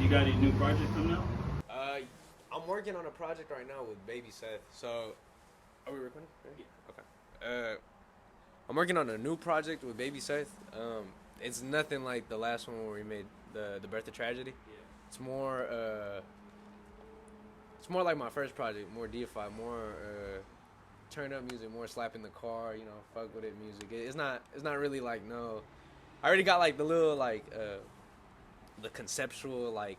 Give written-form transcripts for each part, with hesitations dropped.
You got any new project coming out? I'm working on a project right now with Baby Seth. So, are we recording? Yeah. Okay. I'm working on a new project with Baby Seth. It's nothing like the last one where we made the Birth of Tragedy. Yeah. It's more like my first project, more deified, more turn up music, more slap in the car, you know, fuck with it music. It's not really like no. I already got like the little like the conceptual like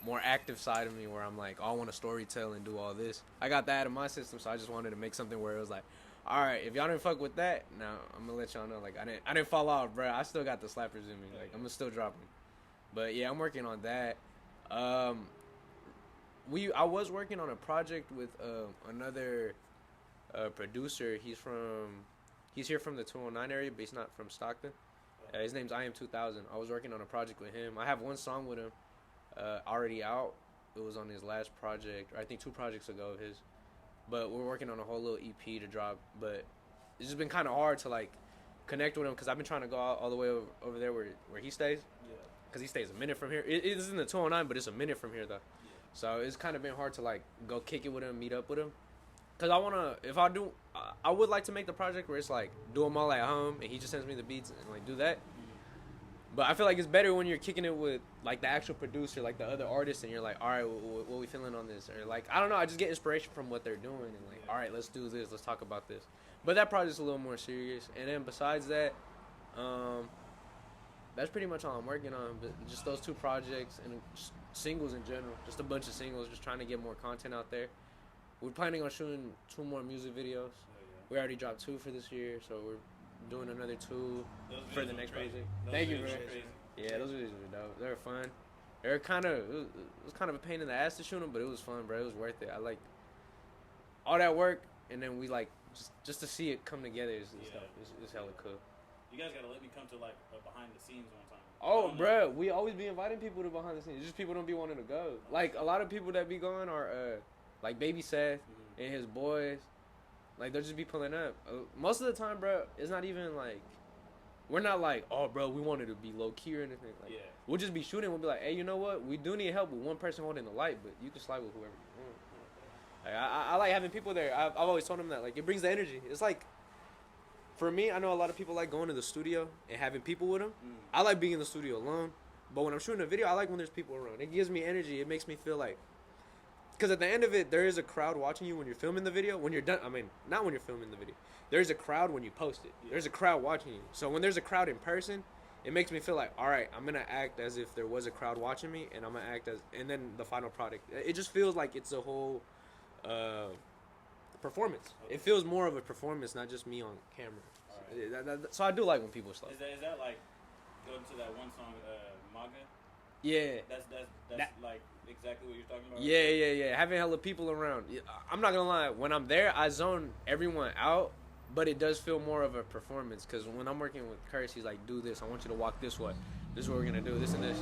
more active side of me where I'm like, oh, I want to storytell and do all this. I got that in my system, so I just wanted to make something where it was like, all right, if y'all didn't fuck with that, now I'm gonna let y'all know like I didn't fall off, bro. I still got the slappers in me. Like I'm gonna still drop them. But yeah, I'm working on that. I was working on a project with another producer. He's here from the 209 area, but he's not from Stockton. His name's I Am 2000. I was working on a project with him. I have one song with him already out. It was on his last project, or I think 2 projects ago of his. But we're working on a whole little EP to drop. But it's just been kind of hard to like connect with him because I've been trying to go all the way over there where he stays. Yeah. Because he stays a minute from here. It is in the 209, but it's a minute from here though. Yeah. So it's kind of been hard to like go kick it with him, meet up with him. Cause I would like to make the project where it's like do them all at home and he just sends me the beats and like do that. But I feel like it's better when you're kicking it with like the actual producer, like the other artist, and you're like, all right, what we feeling on this? Or like, I don't know, I just get inspiration from what they're doing and like, all right, let's do this, let's talk about this. But that project's a little more serious. And then besides that, that's pretty much all I'm working on. But just those 2 projects and just singles in general, just a bunch of singles, just trying to get more content out there. We're planning on shooting 2 more music videos. We already dropped 2 for this year, so we're doing another 2 for the next project. Thank you, bro. Yeah, those videos were dope. They were fun. They were it was kind of a pain in the ass to shoot them, but it was fun, bro. It was worth it. I like all that work, and then we like just to see it come together is stuff. It's hella cool. You guys gotta let me come to like behind the scenes one time. Oh, bro, we always be inviting people to behind the scenes. It's just people don't be wanting to go. Like a lot of people that be going are like Baby Seth and his boys. Like, they'll just be pulling up. Most of the time, bro, it's not even, like... We're not like, oh, bro, we wanted to be low-key or anything. Like, we'll just be shooting. We'll be like, hey, you know what? We do need help with one person holding the light, but you can slide with whoever you want. Like, I like having people there. I've always told them that. Like, it brings the energy. It's like... For me, I know a lot of people like going to the studio and having people with them. I like being in the studio alone. But when I'm shooting a video, I like when there's people around. It gives me energy. It makes me feel like... Because at the end of it, there is a crowd watching you when you're filming the video. When you're done, I mean, not when you're filming the video. There's a crowd when you post it. There's a crowd watching you. So when there's a crowd in person, it makes me feel like, all right, I'm going to act as if there was a crowd watching me, and I'm going to act as, and then the final product. It just feels like it's a whole performance. Okay. It feels more of a performance, not just me on camera. Right. So I do like when people slow. Is that like, going to that one song, Maga? Yeah. That's like exactly what you're talking about? Yeah. Having hella people around. I'm not going to lie. When I'm there, I zone everyone out, but it does feel more of a performance. Because when I'm working with Kurse, he's like, do this. I want you to walk this way. This is what we're going to do. This and this.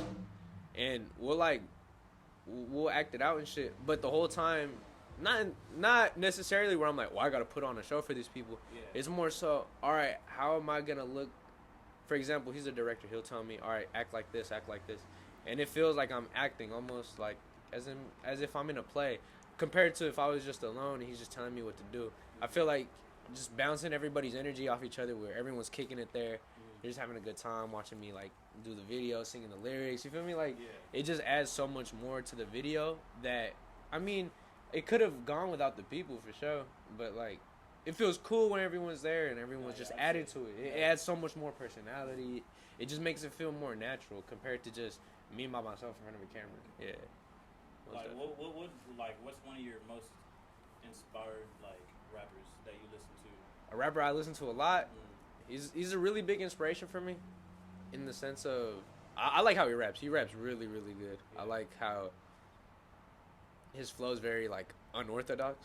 And we'll act it out and shit. But the whole time, not necessarily where I'm like, well, I got to put on a show for these people. Yeah. It's more so, all right, how am I going to look? For example, he's a director. He'll tell me, all right, act like this, act like this. And it feels like I'm acting almost like as if I'm in a play compared to if I was just alone and he's just telling me what to do. I feel like just bouncing everybody's energy off each other where everyone's kicking it there. They're just having a good time watching me like do the video, singing the lyrics. You feel me? Like it just adds so much more to the video that, I mean, it could have gone without the people for sure. But like it feels cool when everyone's there and everyone's just added to it. It adds so much more personality. It just makes it feel more natural compared to just me by myself in front of a camera. Yeah. Like what's one of your most inspired like rappers that you listen to? A rapper I listen to a lot. He's a really big inspiration for me, in the sense of I like how he raps. He raps really, really good. I like how his flow is very like unorthodox.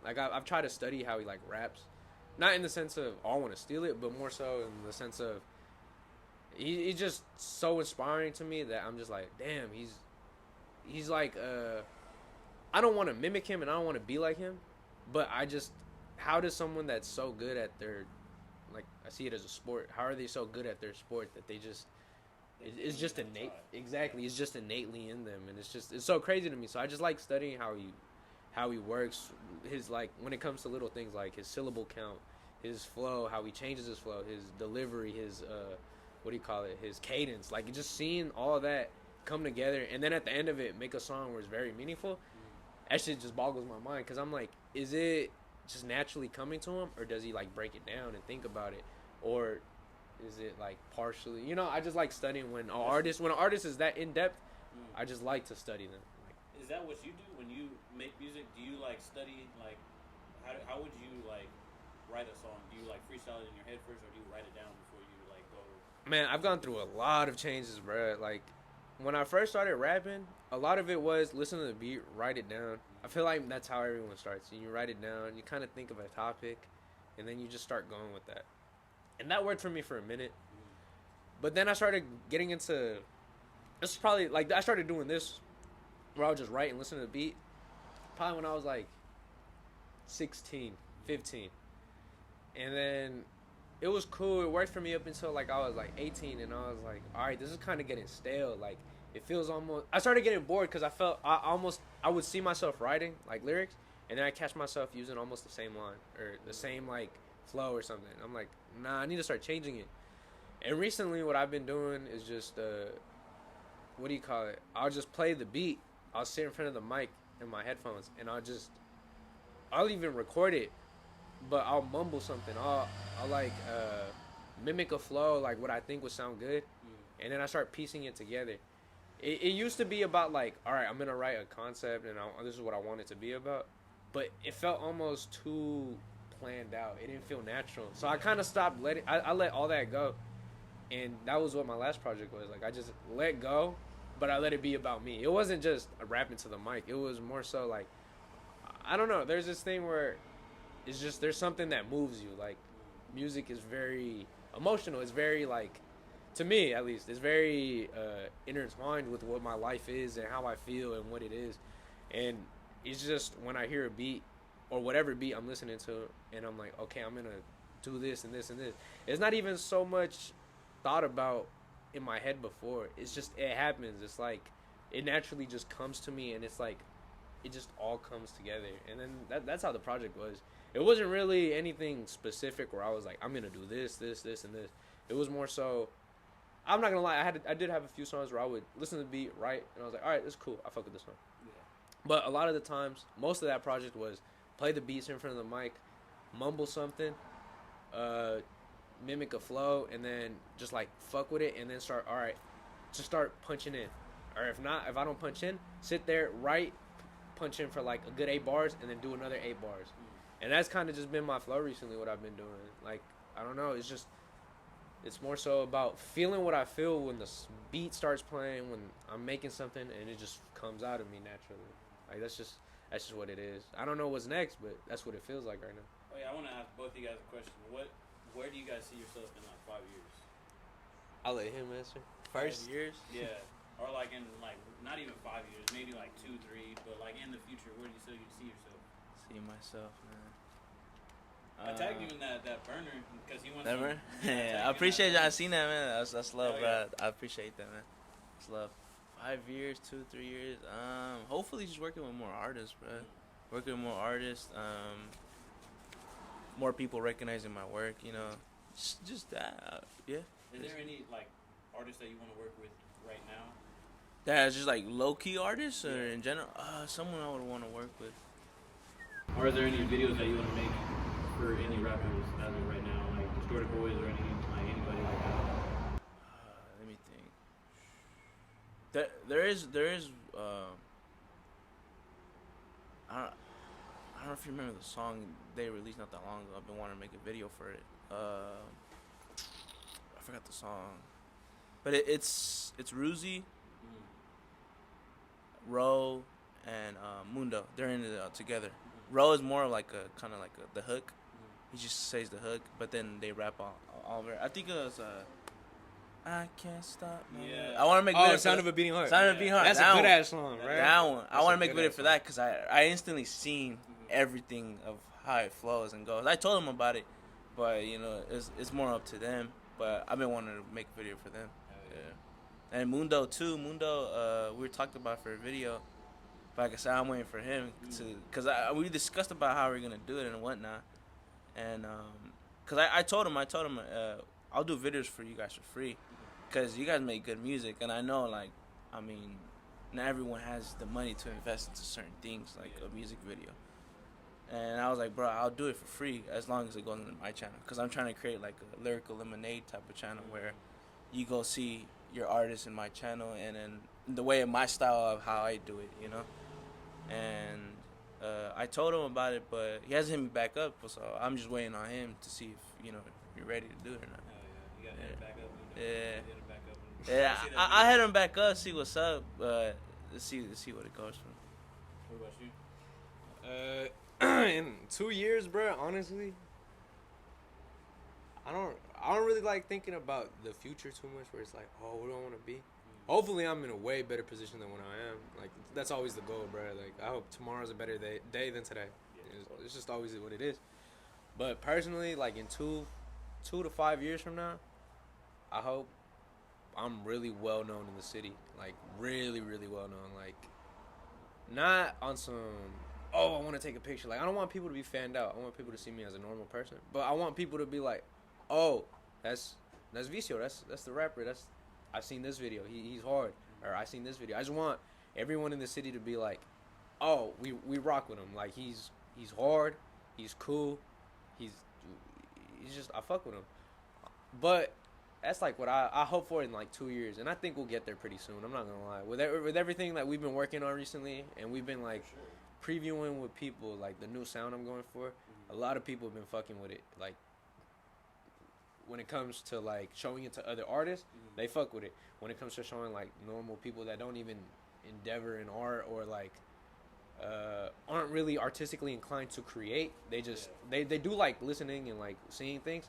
Like I've tried to study how he like raps, not in the sense of I want to steal it, but more so in the sense of he's just so inspiring to me that I'm just like, damn, he's like, I don't want to mimic him and I don't want to be like him, but how does someone that's so good at their, like, I see it as a sport, how are they so good at their sport that they It's just innate. Exactly, it's just innately in them, and it's so crazy to me. So I just like studying how he works. His like when it comes to little things like his syllable count, his flow, how he changes his flow, his delivery, his what do you call it? His cadence. Like just seeing all that come together, and then at the end of it, make a song where it's very meaningful. That shit just boggles my mind because I'm like, is it just naturally coming to him, or does he like break it down and think about it, or is it like partially? You know, I just like studying when an artist is that in depth. I just like to study them. Like, is that what you do when you make music? Do you like study like how would you like write a song? Do you like freestyle it in your head first, or do you write it down before you like go? Man, I've gone through a lot of changes, bro. Like when I first started rapping, a lot of it was listen to the beat, write it down. I feel like that's how everyone starts. You write it down, you kind of think of a topic, and then you just start going with that. And that worked for me for a minute. But then I started getting into, this is probably, like, I started doing this, where I would just write and listen to the beat, probably when I was like 16, 15. And then it was cool. It worked for me up until like I was like 18, and I was like, all right, this is kind of getting stale. Like it feels almost. I started getting bored because I felt I would see myself writing like lyrics, and then I catch myself using almost the same line or the same like flow or something. I'm like, nah, I need to start changing it. And recently, what I've been doing is just what do you call it? I'll just play the beat. I'll sit in front of the mic in my headphones, and I'll even record it. But I'll mumble something. I'll like mimic a flow, like what I think would sound good, and then I start piecing it together. It used to be about like, all right, I'm gonna write a concept, and this is what I want it to be about. But it felt almost too planned out. It didn't feel natural. So I kind of stopped letting. I let all that go, and that was what my last project was. Like I just let go, but I let it be about me. It wasn't just rapping to the mic. It was more so like, I don't know. There's this thing where it's just there's something that moves you. Like music is very emotional. It's very like, to me at least, it's very intertwined with what my life is and how I feel and what it is. And it's just when I hear a beat or whatever beat I'm listening to, and I'm like, okay, I'm gonna do this and this and this. It's not even so much thought about in my head before. It's just it happens. It's like it naturally just comes to me, and it's like it just all comes together. And then that's how the project was. It wasn't really anything specific where I was like, I'm gonna do this, and this. It was more so. I'm not gonna lie. I did have a few songs where I would listen to the beat, write, and I was like, all right, this is cool. I fuck with this one. Yeah. But a lot of the times, most of that project was play the beats in front of the mic, mumble something, mimic a flow, and then just like fuck with it, and then start. All right, just start punching in. Or if not, if I don't punch in, sit there, write, punch in for like a good 8 bars, and then do another 8 bars. And that's kind of just been my flow recently, what I've been doing. Like, I don't know, it's more so about feeling what I feel when the beat starts playing, when I'm making something, and it just comes out of me naturally. Like, that's just what it is. I don't know what's next, but that's what it feels like right now. Oh yeah, I want to ask both of you guys a question. Where do you guys see yourself in like 5 years? I'll let him answer. 5 years? Yeah. Or like in like, not even 5 years, maybe like 2, 3, but like in the future, where do you still see yourself? See myself, man. I tagged you in that burner because he wants that burner. Yeah, I appreciate y'all. I seen that, man. That's love, bro. I appreciate that, man. It's love. 5 years, 2, 3 years. Hopefully, just working with more artists, bro. Working with more artists. More people recognizing my work. You know, just that. Yeah. Is there any like artists that you want to work with right now? That's just like low key artists, or in general, someone I would want to work with. Or is there any videos that you want to make for any rappers as of right now, like Distorted Boys or anybody like that? Let me think. There is. I don't know if you remember the song they released not that long ago. I've been wanting to make a video for it. I forgot the song, but it's Ruzi, Ro, and Mundo. They're in it together. Ro is more like a kind of like the hook. He just says the hook, but then they rap all over. I think it was I can't stop. Yeah. I want to make. Oh, Sound of a Beating Heart. Sound of a Beating Heart. That's a good ass song, right? That one. I want to make a video for that because I instantly seen everything of how it flows and goes. I told them about it, but you know it's more up to them. But I've been wanting to make a video for them. Yeah. And Mundo too. Mundo, we were talking about for a video. But like I said, I'm waiting for him to, cause we discussed about how we're gonna do it and whatnot. And cause I told him, I'll do videos for you guys for free, cause you guys make good music, and I know like, I mean, not everyone has the money to invest into certain things like a music video. And I was like, bro, I'll do it for free as long as it goes into my channel, cause I'm trying to create like a lyrical lemonade type of channel where you go see your artist in my channel, and then the way of my style of how I do it, you know. And I told him about it, but he hasn't hit me back up, so I'm just waiting on him to see if you're ready to do it or not. Oh yeah, you gotta hit it back up. Yeah. Hit it back up. Yeah, I hit him back up, see what's up, but let's see what it goes from. What about you? In 2 years, bro, honestly, I don't really like thinking about the future too much, where it's like, oh, what do I want to be? Hopefully I'm in a way better position than when I am. Like, that's always the goal, bro. Like, I hope tomorrow's a better day than today. It's just always what it is. But personally, like, in 2 to 5 years from now, I hope I'm really well known in the city. Like, really, really well known. Like, not on some, oh, I want to take a picture. Like, I don't want people to be fanned out. I want people to see me as a normal person. But I want people to be like, oh, that's Vicio. That's the rapper. I've seen this video. He's hard. Or I seen this video. I just want everyone in the city to be like, oh, we rock with him. Like, he's hard. He's cool. He's just, I fuck with him. But that's like what I hope for in like 2 years, and I think we'll get there pretty soon. I'm not gonna lie. With everything that we've been working on recently, and we've been like previewing with people, like the new sound I'm going for. A lot of people have been fucking with it. Like, when it comes to like showing it to other artists, they fuck with it. When it comes to showing like normal people that don't even endeavor in art or like aren't really artistically inclined to create, they just they do like listening and like seeing things.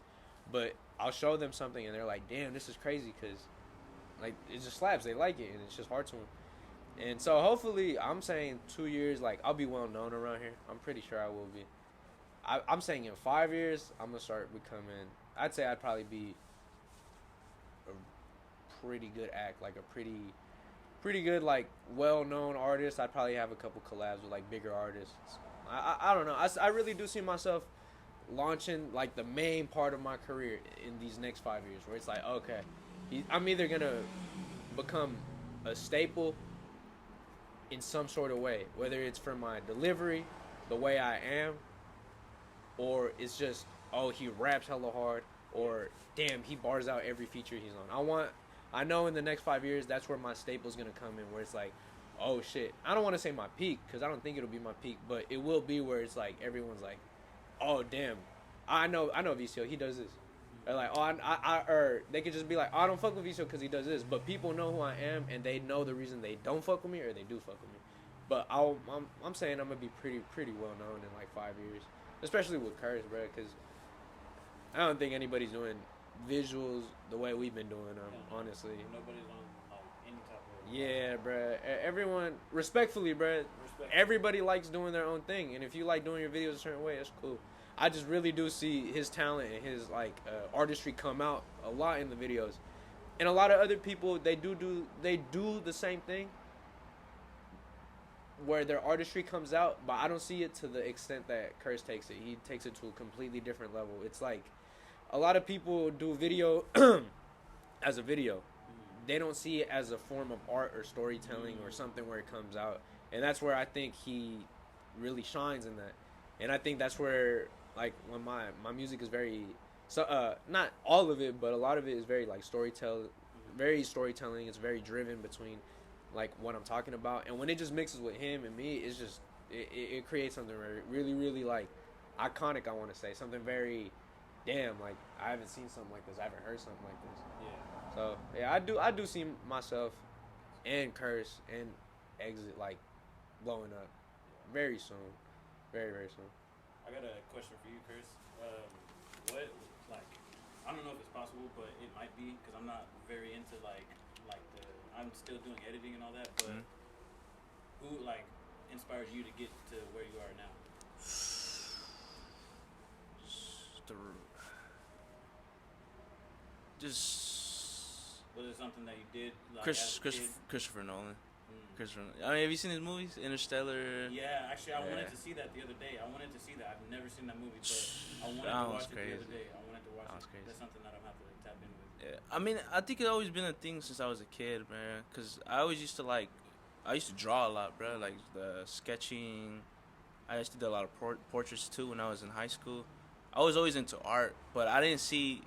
But I'll show them something and they're like, damn, this is crazy, because like it just slaps. They like it and it's just hard to them. And so hopefully, I'm saying 2 years, like I'll be well known around here. I'm pretty sure I will be. I'm saying in 5 years, I'm gonna start becoming. I'd say I'd probably be a pretty good act, like a pretty good, like well-known artist. I'd probably have a couple collabs with like bigger artists. I don't know. I really do see myself launching like the main part of my career in these next 5 years, where it's like, okay, I'm either gonna become a staple in some sort of way, whether it's for my delivery, the way I am, or it's just, oh, he raps hella hard, or damn, he bars out every feature he's on. I know in the next 5 years, that's where my staple's gonna come in, where it's like, oh shit. I don't want to say my peak, because I don't think it'll be my peak, but it will be where it's like, everyone's like, oh damn, I know Vicio, he does this. Or like, oh, or they could just be like, oh, I don't fuck with Vicio because he does this, but people know who I am, and they know the reason they don't fuck with me, or they do fuck with me. But I'm saying I'm gonna be pretty well known in like 5 years, especially with Kurse, bro, because I don't think anybody's doing visuals the way we've been doing them, honestly. Nobody's on like any type of. Yeah, bro. Everyone, respectfully, bro. Everybody likes doing their own thing, and if you like doing your videos a certain way, that's cool. I just really do see his talent and his like artistry come out a lot in the videos, and a lot of other people they do the same thing, where their artistry comes out, but I don't see it to the extent that Kurse takes it. He takes it to a completely different level. It's like a lot of people do video as a video. They don't see it as a form of art or storytelling or something where it comes out. And that's where I think he really shines in that. And I think that's where, like, when my music is very, not all of it, but a lot of it is very, like, storytelling. It's very driven between, like, what I'm talking about. And when it just mixes with him and me, it's just, it creates something really, really, like, iconic, I want to say. Something very, damn, like, I haven't seen something like this. I haven't heard something like this. Yeah. So, yeah, I do see myself and Kurse and Exit, like, blowing up very soon. Very, very soon. I got a question for you, Kurse. What, like, I don't know if it's possible, but it might be, because I'm not very into, like I'm still doing editing and all that, but who, like, inspires you to get to where you are now? Just Was it something that you did like Christopher Nolan. Mm. Christopher. I mean, have you seen his movies? Interstellar. Yeah, actually, I wanted to see that the other day. I wanted to see that. I've never seen that movie, but I wanted to watch it the other day. I wanted to watch it. Crazy. That's something that I'm have to like, tap in with. Yeah, I mean, I think it's always been a thing since I was a kid, man. Cause I always used to I used to draw a lot, bro. Like the sketching. I used to do a lot of portraits too when I was in high school. I was always into art, but I didn't see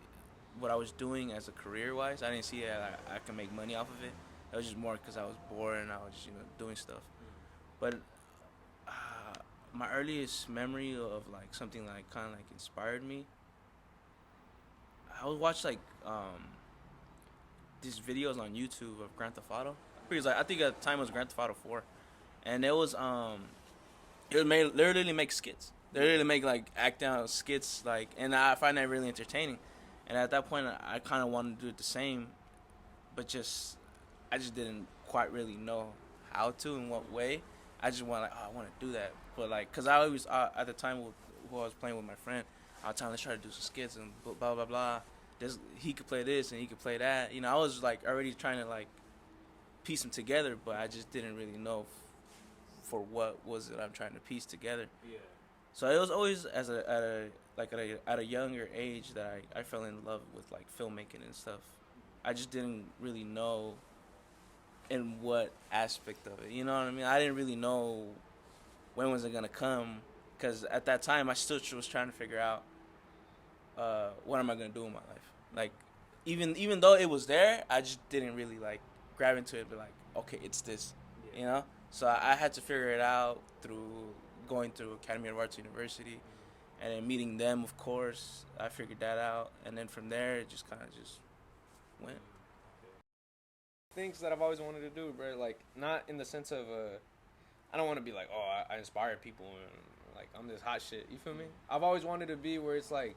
what I was doing as a career-wise. I didn't see that I could make money off of it. It was just more because I was bored and I was, doing stuff. But my earliest memory of like something like kind of like inspired me, I would watch like these videos on YouTube of Grand Theft Auto. Because I think at the time it was Grand Theft Auto 4, and it was literally make skits. They literally make like act out skits and I find that really entertaining. And at that point, I kind of wanted to do it the same, but I just didn't quite really know how to, in what way. I just want I want to do that, but cause I always at the time who I was playing with my friend, I was telling let's try to do some skits and blah blah blah. He could play this and he could play that. I was already trying to piece them together, but I just didn't really know for what was it I'm trying to piece together. Yeah. So it was always at a younger age that I fell in love with filmmaking and stuff. I just didn't really know in what aspect of it. You know what I mean? I didn't really know when was it gonna come, because at that time I still was trying to figure out what am I gonna do in my life. Even though it was there, I just didn't really grab into it. But okay, it's this, Yeah. So I had to figure it out through going through Academy of Arts University, and then meeting them, of course. I figured that out, and then from there it just kind of just went. Things that I've always wanted to do, bro. Not in the sense of I don't want to be I inspire people and I'm this hot shit. You feel me? I've always wanted to be where it's I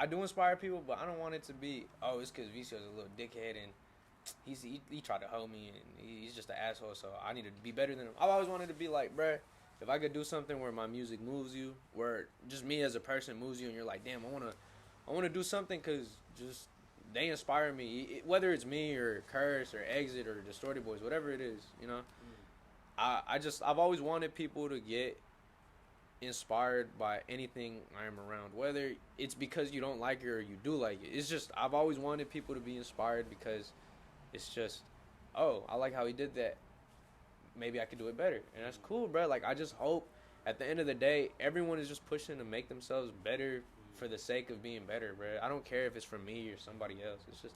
do inspire people, but I don't want it to be it's because Vicio's a little dickhead and he tried to hold me and he's just an asshole, so I need to be better than him. I've always wanted to be bruh, if I could do something where my music moves you, where just me as a person moves you, and you're damn, I wanna do something because just they inspire me, whether it's me or Curse or Exit or Distorted Boys, whatever it is, I've always wanted people to get inspired by anything I am around, whether it's because you don't like it or you do like it. It's just I've always wanted people to be inspired because it's just, I like how he did that. Maybe I could do it better, and that's cool, bro. I just hope at the end of the day, everyone is just pushing to make themselves better for the sake of being better, bro. I don't care if it's from me or somebody else. It's just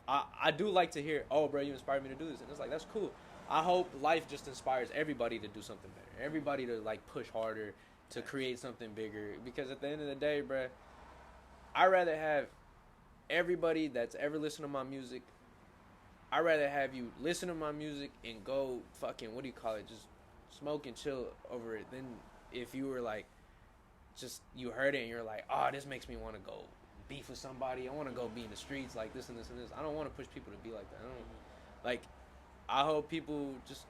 I do like to hear, bro, you inspired me to do this, and it's that's cool. I hope life just inspires everybody to do something better, everybody to push harder, to create something bigger, because at the end of the day, bro, I'd rather have everybody that's ever listened to my music, I'd rather have you listen to my music and go fucking, just smoke and chill over it, than if you were just you heard it and you're this makes me want to go beef with somebody, I want to go be in the streets this and this and this. I don't want to push people to be like that. I hope people just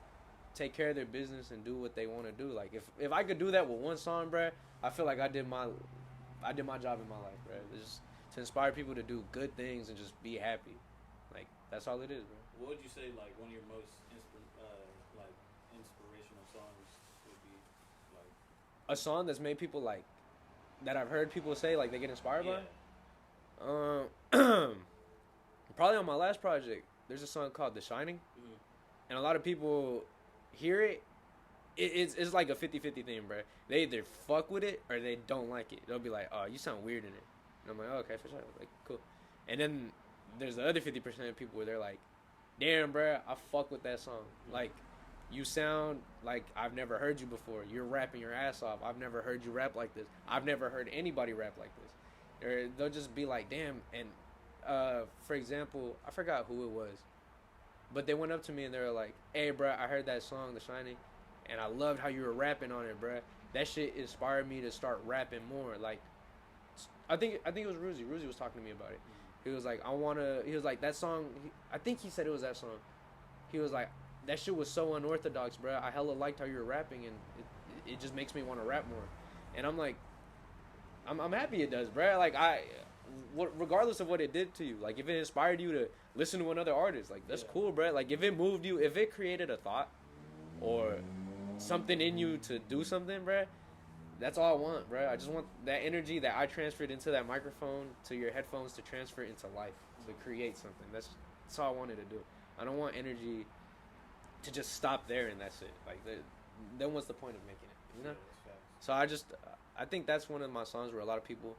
take care of their business and do what they want to do. If I could do that with one song, bro, I feel I did my job in my life, bro. It's just to inspire people to do good things and just be happy. That's all it is, bro. What would you say one of your most inspirational songs would be? A song that's made people that I've heard people say they get inspired by. Probably on my last project, there's a song called "The Shining," and a lot of people hear it. It's a 50-50 thing, bro. They either fuck with it or they don't like it. They'll be oh, you sound weird in it. And I'm okay, for sure. Cool. And then there's the other 50% of people where they're damn, bro, I fuck with that song. You sound like I've never heard you before. You're rapping your ass off. I've never heard you rap like this. I've never heard anybody rap like this. Or they'll just be damn. And for example, I forgot who it was, but they went up to me and they were hey, bro, I heard that song, The Shining, and I loved how you were rapping on it, bro. That shit inspired me to start rapping more. I think it was Ruzi. Ruzi was talking to me about it. He was he was that song, I think he said it was that song. He was that shit was so unorthodox, bro. I hella liked how you were rapping, and it just makes me want to rap more. And I'm happy it does, bro. Regardless of what it did to you, if it inspired you to listen to another artist. Like, that's cool, bro. Like, if it moved you, if it created a thought or something in you to do something, bro, that's all I want, bro. I just want that energy that I transferred into that microphone to your headphones to transfer into life, to create something. That's all I wanted to do. I don't want energy to just stop there and that's it. Like, then what's the point of making it, you know? So I think that's one of my songs where a lot of people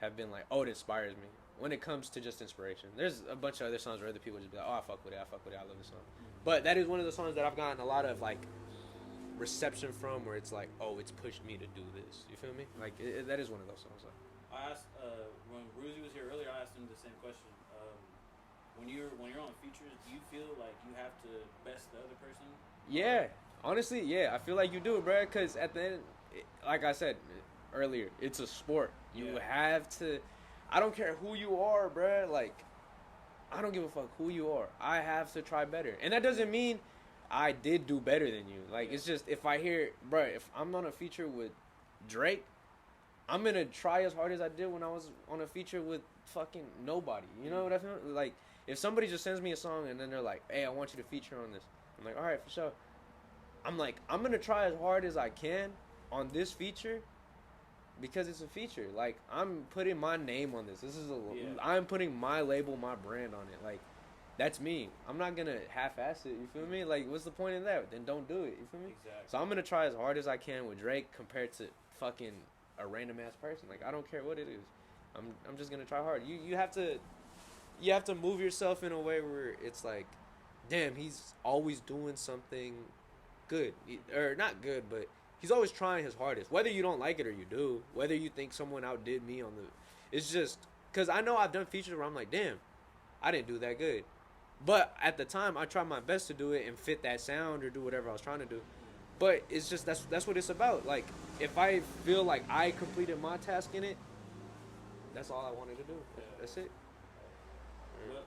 have been like, oh, it inspires me. When it comes to just inspiration, there's a bunch of other songs where other people just be like, oh, I fuck with it, I love this song. But that is one of the songs that I've gotten a lot of like reception from, where it's like, oh, it's pushed me to do this. You feel me? Like that is one of those songs. Like, I asked when Ruzy was here earlier. I asked him the same question. When you're on features, do you feel like you have to best the other person? Yeah, honestly, yeah, I feel like you do, bro. Because at the end, like I said earlier, it's a sport. You have to. I don't care who you are, bro. Like, I don't give a fuck who you are. I have to try better. And that doesn't mean I did do better than you. Like, it's just, if I hear, bro, if I'm on a feature with Drake, I'm going to try as hard as I did when I was on a feature with fucking nobody. You know what I feel? Like, if somebody just sends me a song and then they're like, hey, I want you to feature on this. I'm like, all right, for sure. I'm like, I'm going to try as hard as I can on this feature, because it's a feature. Like, I'm putting my name on this. I'm putting my label, my brand on it. Like, that's me. I'm not gonna half-ass it. You feel me? Like, what's the point in that? Then don't do it. You feel me? Exactly. So I'm gonna try as hard as I can with Drake compared to fucking a random ass person. Like, I don't care what it is. I'm just gonna try hard. You have to move yourself in a way where it's like, damn, he's always doing something good, or not good, but he's always trying his hardest. Whether you don't like it or you do, whether you think someone outdid me on the, it's just because I know I've done features where I'm like, damn, I didn't do that good. But at the time, I tried my best to do it and fit that sound or do whatever I was trying to do. But it's just, that's what it's about. Like, if I feel like I completed my task in it, that's all I wanted to do. That's it. Well,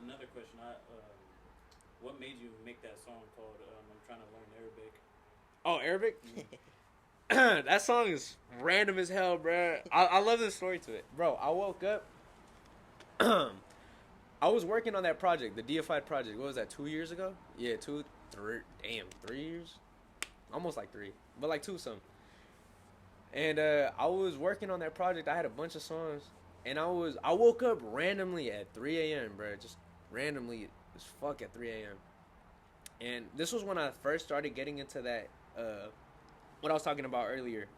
another question. What made you make that song called I'm Trying to Learn Arabic? Oh, Arabic? That song is random as hell, bro. I love the story to it. Bro, I woke up. I was working on that project, the Deified project. What was that, 2 years ago? Yeah, 3 years? Almost like 3. But like 2 something. And I was working on that project. I had a bunch of songs. And I woke up randomly at 3 a.m., bro. Just randomly as fuck at 3 a.m. And this was when I first started getting into that, what I was talking about earlier,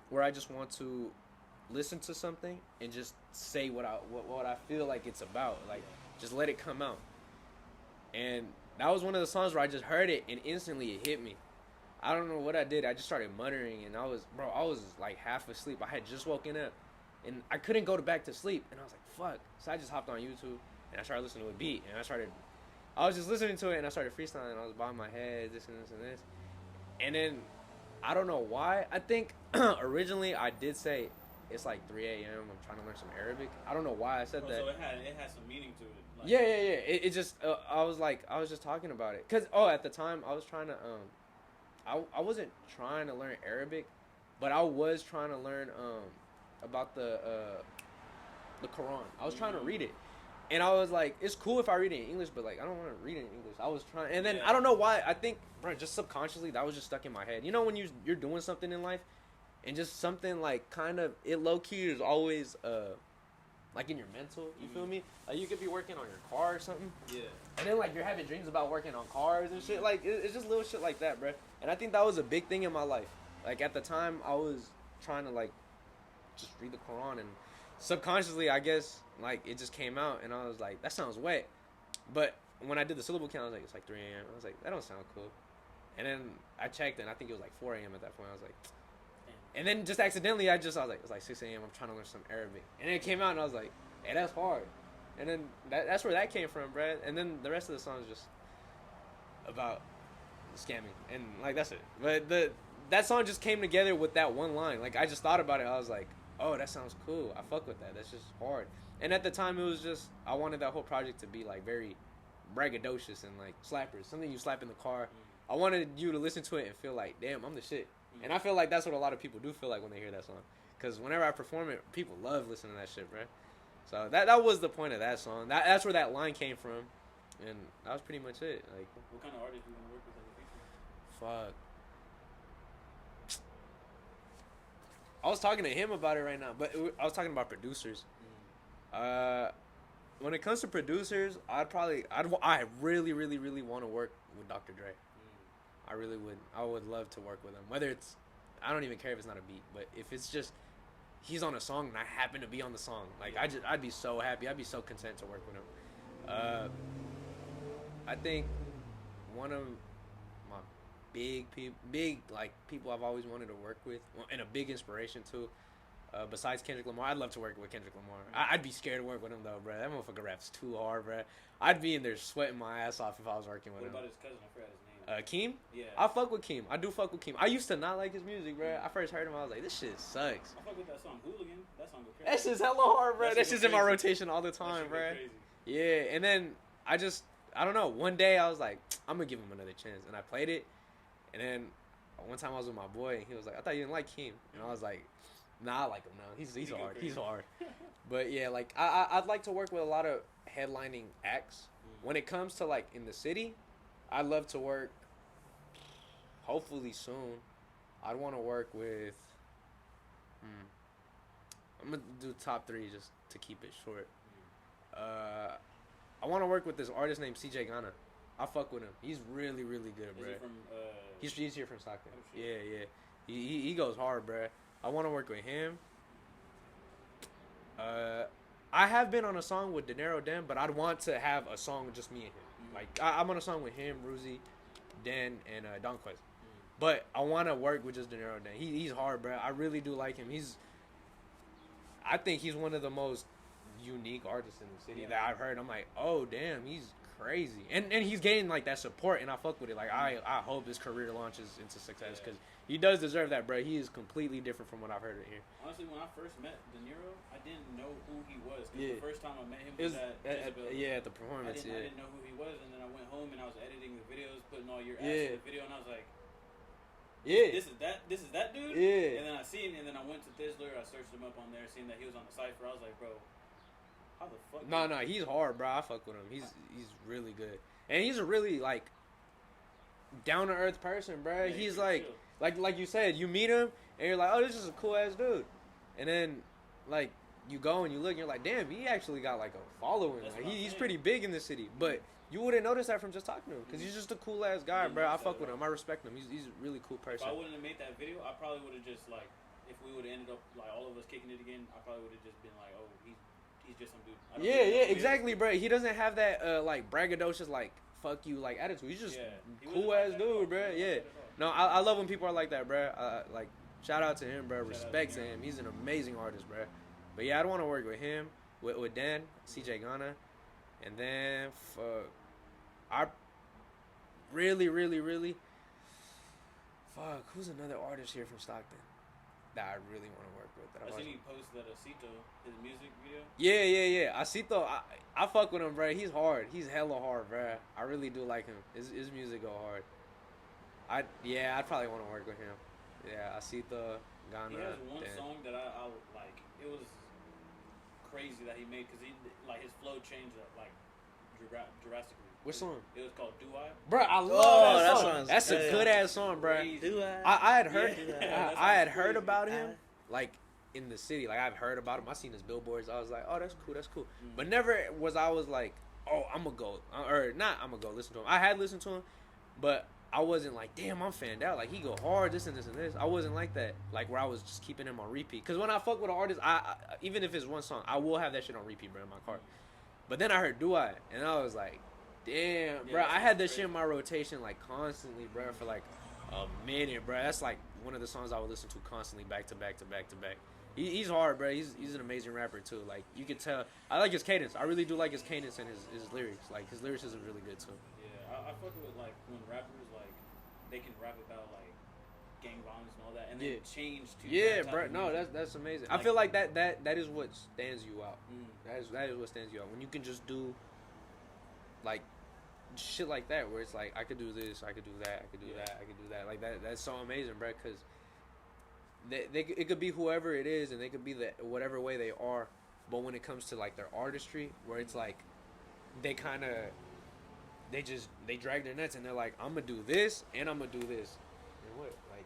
where I just want to listen to something and just say what I feel like it's about. Like, just let it come out. And that was one of the songs where I just heard it and instantly it hit me. I don't know what I did. I just started muttering and I was like half asleep. I had just woken up and I couldn't go back to sleep. And I was like, fuck. So I just hopped on YouTube and I started listening to a beat and I was just listening to it and I started freestyling. I was bobbing my head, this and this and this. And then, I don't know why. I think originally I did say it's like 3 a.m. I'm trying to learn some Arabic. I don't know why I said that. So it had some meaning to it. Like, yeah. It just, I was just talking about it. Because, at the time I was trying to, I wasn't trying to learn Arabic, but I was trying to learn about the Quran. I was trying to read it. And I was like, it's cool if I read it in English, but like, I don't want to read it in English. I was trying, and then I don't know why. I think, bro, just subconsciously, that was just stuck in my head. You know, when you're doing something in life, and just something like kind of, it low key is always like in your mental. You feel me? Like, you could be working on your car or something. Yeah. And then like you're having dreams about working on cars and shit. Like, it's just little shit like that, bro. And I think that was a big thing in my life. Like, at the time, I was trying to like just read the Quran, and subconsciously, I guess, like, it just came out, and I was like, that sounds wet. But when I did the syllable count, I was like, it's like 3 a.m. I was like, that don't sound cool. And then I checked, and I think it was like 4 a.m. at that point. I was like, and then just accidentally, I was like, it's like 6 a.m. I'm trying to learn some Arabic. And then it came out, and I was like, hey, that's hard. And then that's where that came from, bro. And then the rest of the song is just about scamming. And, like, that's it. But that song just came together with that one line. Like, I just thought about it. I was like, oh, that sounds cool. I fuck with that. That's just hard. And at the time, it was just, I wanted that whole project to be, like, very braggadocious and, like, slappers. Something you slap in the car. I wanted you to listen to it and feel like, damn, I'm the shit. And I feel like that's what a lot of people do feel like when they hear that song. Because whenever I perform it, people love listening to that shit, bro. So that was the point of that song. That's where that line came from, and that was pretty much it. Like, what kind of artists do you want to work with as a feature? fuck. I was talking to him about it right now, but I was talking about producers. When it comes to producers, I really, really, really want to work with Dr. Dre. I really would. I would love to work with him. Whether it's, I don't even care if it's not a beat, but if it's just he's on a song and I happen to be on the song, like I'd be so happy. I'd be so content to work with him. I think one of my big people I've always wanted to work with, and a big inspiration too. Besides Kendrick Lamar, I'd love to work with Kendrick Lamar. I'd be scared to work with him though, bro. That motherfucker raps too hard, bro. I'd be in there sweating my ass off if I was working with him. What about his cousin? I forgot his name. Keem? Yeah. I fuck with Keem. I do fuck with Keem. I used to not like his music, bro. I first heard him, I was like, this shit sucks. I fuck with that song, Hooligan. That song go crazy. That shit's hella hard, bro. That shit's in my rotation all the time, bro. Crazy. Yeah, and then I don't know. One day I was like, I'm gonna give him another chance, and I played it. And then one time I was with my boy, and he was like, I thought you didn't like Keem, and I was like, nah, I like him now. He's hard. He's hard. But yeah, like I'd like to work with a lot of headlining acts. When it comes to like in the city, I'd love to work. Hopefully soon, I'd want to work with. I'm gonna do top 3 just to keep it short. I want to work with this artist named CJ Ghana. I fuck with him. He's really, really good, bro. Is he from? He's here from Stockton. Oh, shit. Yeah. He goes hard, bro. I want to work with him. I have been on a song with De Niro Den, but I'd want to have a song with just me and him. Like I'm on a song with him, Ruzi, Den, and Don Quest. But I want to work with just De Niro Den. He's hard, bro. I really do like him. I think he's one of the most unique artists in the city that I've heard. I'm like, oh damn, he's crazy, and he's getting like that support, and I fuck with it. Like I hope his career launches into success because he does deserve that, bro. He is completely different from what I've heard here. Honestly, when I first met De Niro, I didn't know who he was. Cause the first time I met him was at the performance. I didn't know who he was, and then I went home and I was editing the videos, putting all your ads in the video, and I was like, this is that dude. And then I seen, and then I went to Thizzler, I searched him up on there, seen that he was on the cipher. I was like, bro, how the fuck? No, he's hard, bro. I fuck with him. He's really good, and he's a really like down to earth person, bro. Yeah, he's like you said, you meet him and you're like, oh, this is a cool ass dude, and then like you go and you look and you're like, damn, he actually got like a following. Like he's pretty big in the city, but you wouldn't notice that from just talking to him because he's just a cool ass guy, bro. I fuck with him. I respect him. He's a really cool person. If I wouldn't have made that video, I probably would have just like, if we would have ended up like all of us kicking it again, I probably would have just been like, oh, he's just some dude. Exactly, bro. He doesn't have that like braggadocious like fuck you like attitude. He's just cool ass dude, bro. Yeah. No, I love when people are like that, bro. Like shout out to him, bro. Respect to him. He's an amazing artist, bro. But yeah, I'd want to work with him, with Dan, CJ Ghana, and then I really, really, really who's another artist here from Stockton that I really want to work with? I seen he posted that Acito, his music video. Yeah. Acito, I fuck with him, bro. He's hard. He's hella hard, bro. I really do like him. His music go hard. I'd probably want to work with him. Yeah, Acito, Ghana. He has one song that I like. It was crazy that he made because his flow changed like drastically. What song? It was called Do I? Bro, I love that song. That's a good ass song, bro. Do I had heard I had heard about him like in the city. Like I've heard about him. I seen his billboards. I was like, oh, that's cool. But never was I was like, oh, I'm gonna go listen to him. I had listened to him, but I wasn't like, damn, I'm fanned out. Like he go hard, this and this and this. I wasn't like that. Like where I was just keeping him on repeat. Cause when I fuck with an artist, I even if it's one song, I will have that shit on repeat, bro, in my car. But then I heard Do I, and I was like, damn, bro, I had that shit in my rotation like constantly, bro, for like a minute, bro. That's like one of the songs I would listen to constantly, back to back. He's hard, bro. He's an amazing rapper too. Like you could tell, I like his cadence. I really do like his cadence and his lyrics. Like his lyrics is really good too. Yeah, I fuck with like when rappers like they can rap about like gang violence and all that, and then change to bro. No, that's amazing. Like, I feel like that is what stands you out. That is what stands you out when you can just do like shit like that, where it's like I could do this, I could do that, I could do that, I could do that. Like that's so amazing, bro. Because it could be whoever it is, and they could be whatever way they are, but when it comes to like their artistry, where it's like they kind of they drag their nuts and they're like, I'm gonna do this and I'm gonna do this. And what like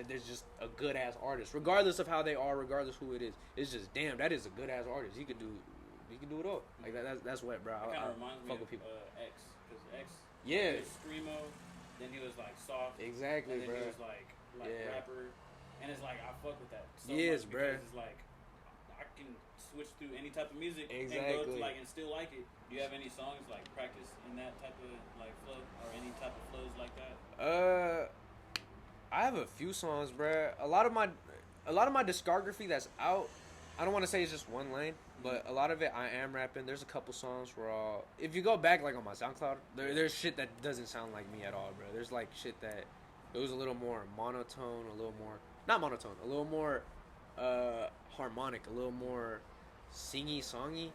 there's just a good ass artist, regardless of how they are, regardless who it is. It's just damn, that is a good ass artist. He can do it all. Like that's wet, bro. It kind of reminds me of X, because X was screamo, then he was like soft, exactly, and then bro. he was like rapper, and it's like I fuck with that so yes, much bro. because it's like I can switch through any type of music and exactly. go to like and still like it. Do you have any songs like practice in that type of like flow or any type of flows like that? I have a few songs, bro. A lot of my discography that's out, I don't want to say it's just one lane, but a lot of it I am rapping. There's a couple songs where if you go back like on my SoundCloud, there's shit that doesn't sound like me at all, bro. There's like shit that it was a little more monotone, a little more not monotone, a little more harmonic, a little more singy, songy,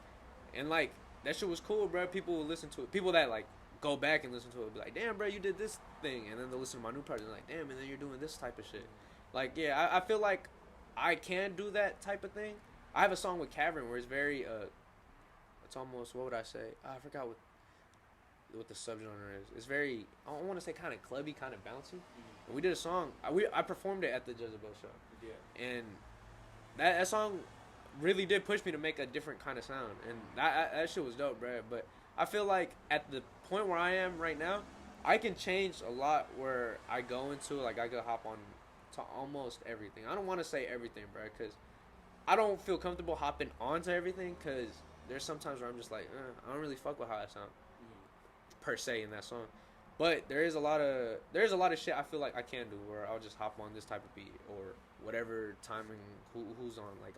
and like that shit was cool, bro. People will listen to it. People that like go back and listen to it be like, damn, bro, you did this thing, and then they'll listen to my new project and like, damn, and then you're doing this type of shit. Like, yeah, I feel like I can do that type of thing. I have a song with Cavern where it's very it's almost, what would I say? I forgot what the subgenre is. It's very, I don't want to say kind of clubby, kind of bouncy. And we did a song. I performed it at the Jezebel show. Yeah. And that song really did push me to make a different kind of sound, and that shit was dope, bro. But I feel like at the point where I am right now, I can change a lot where I go into. Like, I could hop on to almost everything. I don't want to say everything, bro, because I don't feel comfortable hopping onto everything, because there's sometimes where I'm just like, I don't really fuck with how I sound, per se, in that song. But there's a lot of shit I feel like I can do where I'll just hop on this type of beat or whatever timing who's on. Like,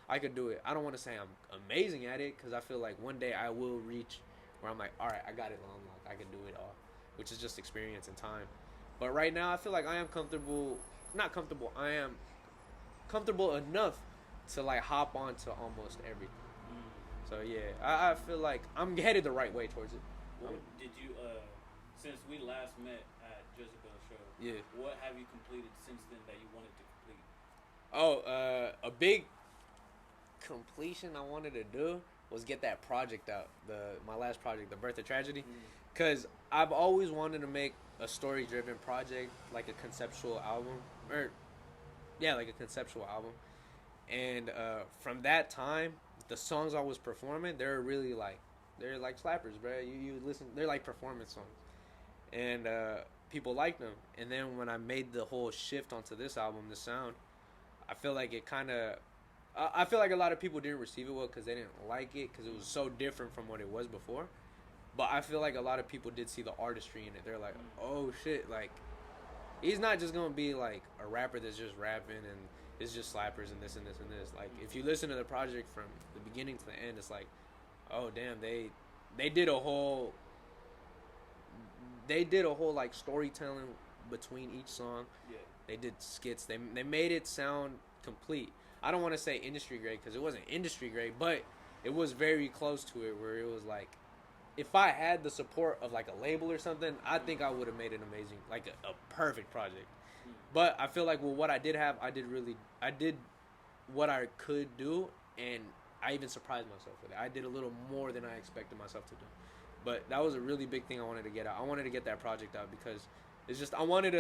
I could do it. I don't want to say I'm amazing at it, because I feel like one day I will reach where I'm like, all right, I got it on lock. I can do it all, which is just experience and time. But right now, I feel like I am comfortable. Not comfortable. I am comfortable enough to like hop onto almost everything. So yeah, I feel like I'm headed the right way towards it. What did you since we last met at Jezebel show? What have you completed since then that you wanted to complete? A big completion I wanted to do was get that project out. My last project, The Birth of Tragedy, because I've always wanted to make a story-driven project, like a conceptual album, like a conceptual album. And from that time, the songs I was performing, they're like slappers, bro. You listen, they're like performance songs, and people like them. And then when I made the whole shift onto this album, the sound, I feel like it kind of, I feel like a lot of people didn't receive it well because they didn't like it because it was so different from what it was before. But I feel like a lot of people did see the artistry in it. They're like, oh shit, like, he's not just gonna be like a rapper that's just rapping and it's just slappers and this and this and this. Like, if you listen to the project from the beginning to the end, it's like, oh damn, they did a whole like storytelling between each song. Yeah. They did skits. They made it sound complete. I don't want to say industry grade because it wasn't industry grade, but it was very close to it, where it was like, if I had the support of like a label or something, I think I would have made an amazing, like a perfect project. But I feel like with what I did have, I did what I could do, and I even surprised myself with it. I did a little more than I expected myself to do. But that was a really big thing I wanted to get out. I wanted to get that project out because it's just, I wanted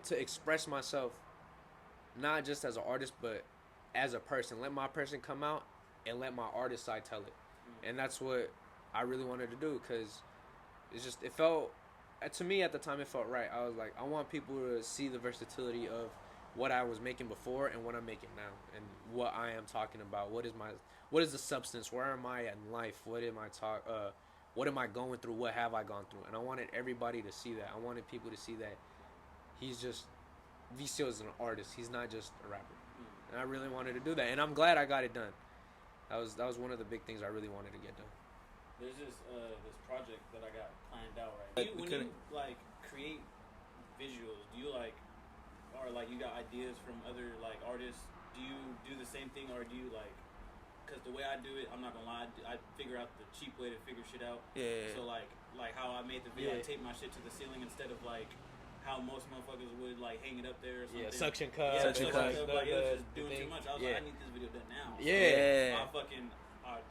to express myself, not just as an artist, but as a person. Let my person come out and let my artist side tell it. And that's what I really wanted to do, because it felt, to me at the time, it felt right. I was like, I want people to see the versatility of what I was making before and what I'm making now, and what I am talking about. What is the substance? Where am I in life? What am I going through? What have I gone through? And I wanted everybody to see that. I wanted people to see that Vicio is an artist. He's not just a rapper. And I really wanted to do that, and I'm glad I got it done. That was one of the big things I really wanted to get done. There's this project that I got planned out right now. When you like create visuals, do you like, or like you got ideas from other like artists? Do you do the same thing, or do you like? Because the way I do it, I'm not gonna lie, I figure out the cheap way to figure shit out. Yeah. So like how I made the video, I taped my shit to the ceiling instead of like how most motherfuckers would like hang it up there or something. Yeah, suction cup. Yeah, Suction suction cup. cup. Like, it was just The doing thing. too much. I was Yeah. like, I need this video done now. So Yeah. I fucking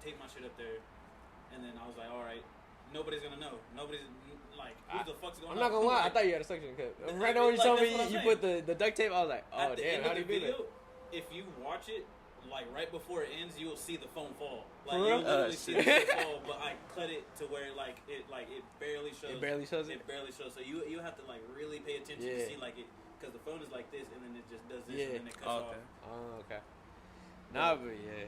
take my shit up there, and then I was like, all right, nobody's gonna know. Nobody's like, who the fuck's gonna I'm know? not gonna lie, I Like, thought you had a suction cup. Right now when you Like, told that's me what I'm you saying. put the duct tape, I was like, oh at the damn, end how of do the you do video, that? if you watch it, like right before it ends, you will see the phone fall. For Like real? you literally see the shit. phone fall, but I cut it to where it barely shows. It barely shows it? It barely shows. So you have to like really pay attention to Yeah. see like it, because the phone is like this, and then it just does this, Yeah. and then it cuts Okay. off. Oh, okay. Nah, but yeah.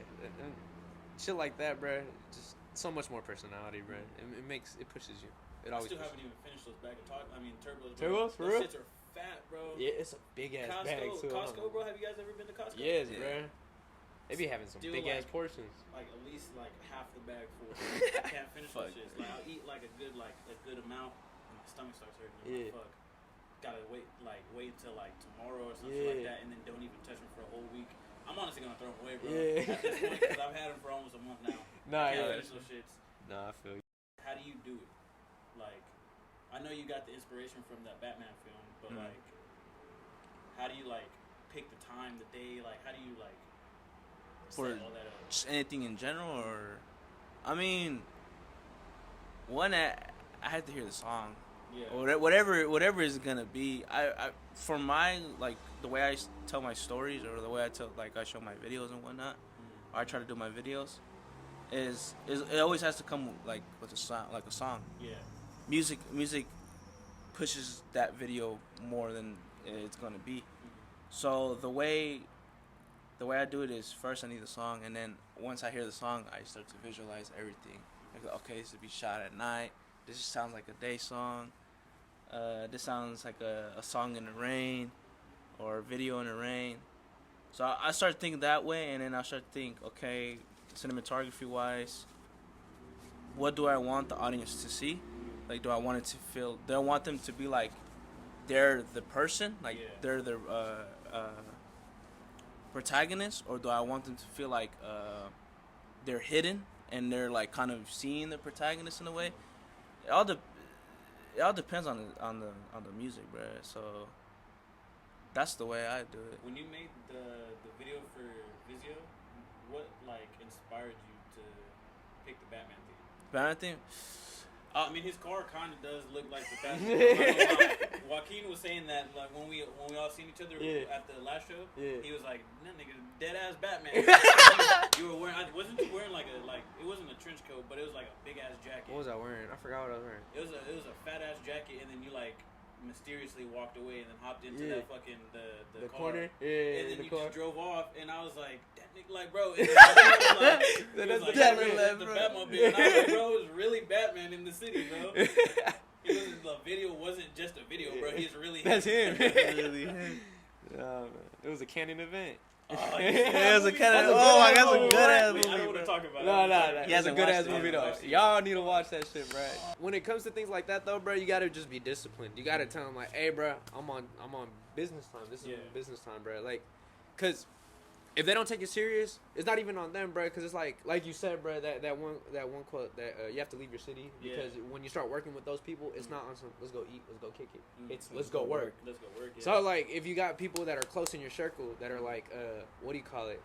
Shit like that, bro. Just so much more personality, bro. It pushes you. It I always still pushes haven't even finished those bag of turbos. Turbos, for Those real? shits are fat, bro. Yeah, it's a big ass bag too. Costco, bro. Have you guys ever been to Costco? Yes, Yeah. bro. They be having some Still, big ass like- portions. Like at least like half the bag full. I can't finish those Fuck. shits. Like I'll eat like a good amount, and my stomach starts hurting. I'm Yeah. like, fuck. Gotta wait till like tomorrow or something Yeah. like that, and then don't even touch them for a whole week. I'm honestly gonna throw them away, bro. Yeah. At this point, because I've had them for almost a month now. Nah, I can't yeah. finish those shits. Nah, I feel you. How do you do it? Like, I know you got the inspiration from that Batman film, but Mhm. like, how do you like pick the time, the day? Like, how do you like For set all that up? just anything in general, or I mean, I had to hear the song. Yeah. Or whatever is gonna be. I for my like the way I tell my stories, or the way I show my videos and whatnot, or I try to do my videos, is it always has to come like with a song, like a song. Yeah. Music pushes that video more than it's gonna be. So the way I do it is first I need the song, and then once I hear the song, I start to visualize everything. Like, okay, this would be shot at night. This just sounds like a day song. This sounds like a song in the rain, or a video in the rain. So I start thinking that way, and then I start to think, okay, cinematography wise, what do I want the audience to see? Like, do I want it to feel? Do I want them to be like they're the person, like Yeah. they're the protagonist, or do I want them to feel like they're hidden and they're like kind of seeing the protagonist in a way? It all depends on the music, bro. So that's the way I do it. When you made the video for Vicio, what like inspired you to pick the Batman theme? But I think I mean, his car kind of does look like the Batman. Joaquin was saying that like when we all seen each other Yeah. at the last show, Yeah. he was like, "That nigga dead ass Batman." You were wearing, wasn't you wearing like it wasn't a trench coat, but it was like a big ass jacket. What was I wearing? I forgot what I was wearing. It was a fat ass jacket, and then you like mysteriously walked away and then hopped into Yeah. that fucking the car. corner? Yeah, And then the you car. just drove off, and I was like, "That nigga, like, bro." And then he was That's like, the "Yeah, Batman, that's the bro." Batmobile." And I was like, "Bro, it was really Batman in the city, bro." The video wasn't just a video, bro. He's really That's him. really him. Man. It was a canon event. Oh, Yeah, it was a kind of. That's a Oh my good-ass God, movie, that's a good ass Wait, I don't movie, want to bro. talk about it. No, I'm no, sorry. no. He It's a hasn't good ass watched it. movie He though. hasn't watched it. Y'all need to watch that shit, bro. When it comes to things like that though, bro, you gotta just be disciplined. You gotta tell them like, "Hey, bro, I'm on business time. This is Yeah. business time, bro." Like, cause if they don't take it serious, it's not even on them, bro. Cause it's like you said, bro, that one quote that you have to leave your city Yeah. because when you start working with those people, it's not on some let's go eat, let's go kick it. Mm. It's let's go work. Let's go work. Yeah. So like if you got people that are close in your circle that are like what do you call it?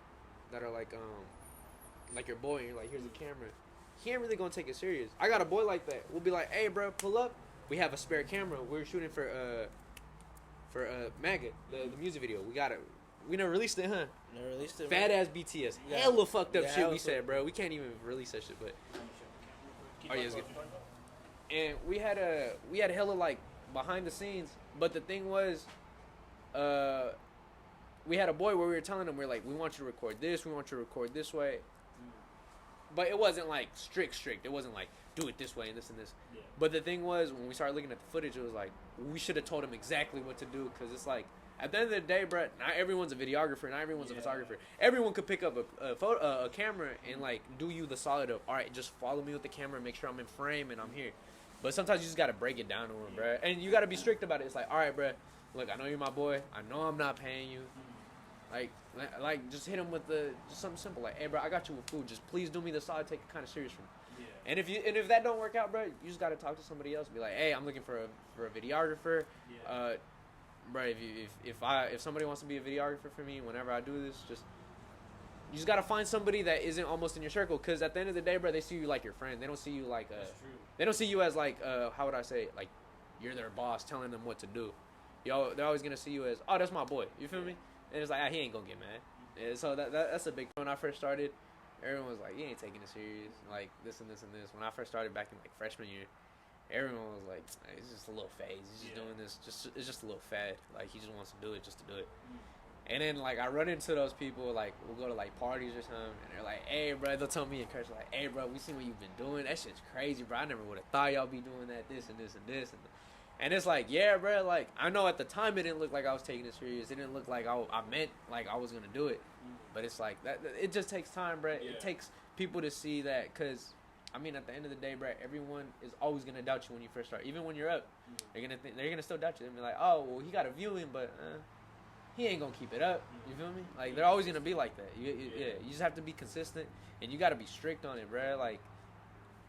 That are like your boy and you're like, here's the camera. He ain't really gonna take it serious. I got a boy like that. We'll be like, hey bro, pull up. We have a spare camera. We're shooting for Maggot, the music video. We never released it, huh? Never released it. Fat ass BTS. Yeah. Hella fucked up Yeah, shit hella we said, fucked- bro. We can't even release that shit, but Keep Oh, yeah, talking it's about good. what you're talking about. and we had hella like behind the scenes, but the thing was we had a boy where we were telling him we want you to record this, we want you to record this way, but it wasn't like strict. It wasn't like do it this way and this and this. Yeah. But the thing was when we started looking at the footage, it was like we should have told him exactly what to do because it's like at the end of the day, bro, not everyone's a videographer, not everyone's a Yeah. photographer. Everyone could pick up a camera and like do you the solid of all right, just follow me with the camera, make sure I'm in frame and I'm here. But sometimes you just gotta break it down to him, bro, and you gotta be strict about it. It's like, all right, bro, look, I know you're my boy. I know I'm not paying you. Like just hit him with just something simple. Like, hey, bro, I got you with food. Just please do me the solid. Take it kind of serious for me. Yeah. And if that don't work out, bro, you just gotta talk to somebody else. Be like, hey, I'm looking for a videographer. Yeah. Bro, if somebody wants to be a videographer for me, whenever I do this, you just gotta find somebody that isn't almost in your circle. Cause at the end of the day, bro, they see you like your friend. They don't see you like That's true. they don't see you as like how would I say, like you're their boss telling them what to do. They're always gonna see you as, oh, that's my boy. You feel me? And it's like, he ain't gonna get mad. And so that's a big. When I first started, everyone was like, you ain't taking it serious, like this and this and this. When I first started back in like freshman year, everyone was like, hey, it's just a little phase. He's just doing this. It's just a little fad. Like, he just wants to do it just to do it. And then, like, I run into those people, like, we'll go to, like, parties or something, and they're like, hey, bro, they'll tell me in Kurse, like, hey, bro, we seen what you've been doing. That shit's crazy, bro. I never would have thought y'all be doing that, this and this and this. And it's like, yeah, bro, like, I know at the time it didn't look like I was taking it serious. It didn't look like I meant, like, I was going to do it. But it's like, it just takes time, bro. Yeah. It takes people to see that, because, I mean, at the end of the day, bro, everyone is always going to doubt you when you first start. Even when you're up, they're gonna still doubt you. They'll be like, oh, well, he got a viewing, but he ain't gonna keep it up. You feel me? Like, they're always gonna be like that. You just have to be consistent, and you gotta be strict on it, bro. Like,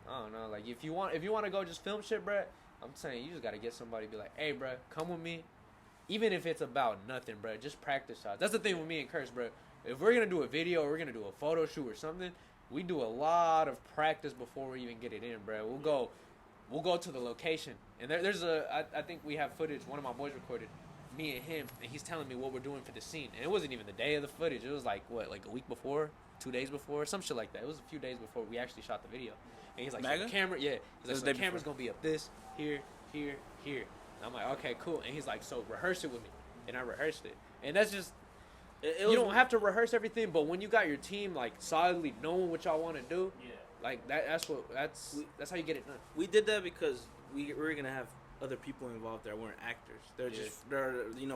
I don't know, like, if you want to go just film shit, bro, I'm saying you just gotta get somebody to be like, hey, bro, come with me, even if it's about nothing, bro. Just practice shots. That's the thing with me and Kurse, bro. If we're gonna do a video or we're gonna do a photo shoot or something, we do a lot of practice before we even get it in, bro. We'll go to the location, and there's I think we have footage. One of my boys recorded me and him, and he's telling me what we're doing for the scene. And it wasn't even the day of the footage. It was like, what, like a week before, 2 days before, some shit like that. It was a few days before we actually shot the video. And he's like, so the camera, he's like, so the camera's gonna be up this, here, here, here. And I'm like, okay, cool. And he's like, so rehearse it with me. And I rehearsed it. And that's just, you don't have to rehearse everything, but when you got your team like solidly knowing what y'all want to do, like that's how you get it done. We did that because we were gonna have other people involved that weren't actors. They're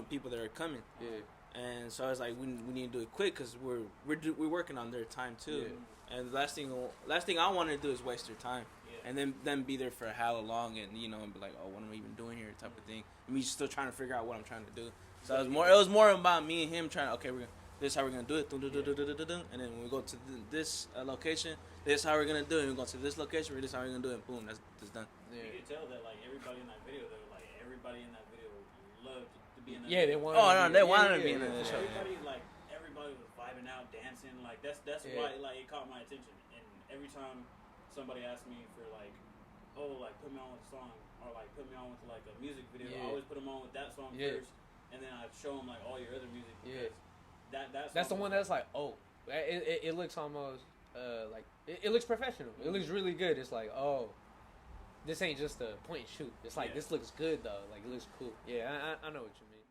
people that are coming. Yeah. And so I was like, we need to do it quick because we're working on their time too. Yeah. And the last thing I want to do is waste their time. Yeah. And then be there for hella long and and be like, oh, what am I even doing here, type of thing. And me still trying to figure out what I'm trying to do. So it was more about me and him trying. Okay, this is how we're gonna do it. And then when we go to this location, this is how we're gonna do it. And we go to this location, this is how we're gonna do it. And boom, that's done. Yeah. You can tell that like everybody in that video, everybody in that video loved to be in that. Yeah, video. they wanted. They wanted to be in the show. Everybody was vibing out, dancing. Like that's why like it caught my attention. And every time somebody asked me for like, oh, like put me on with a song or like put me on with like a music video, I always put them on with that song first. And then I'd show them like all your other music. That's the one that's like, oh, it looks almost like it looks professional. It looks really good. It's like, oh, this ain't just a point and shoot. It's like this looks good though. Like, it looks cool. Yeah, I know what you mean.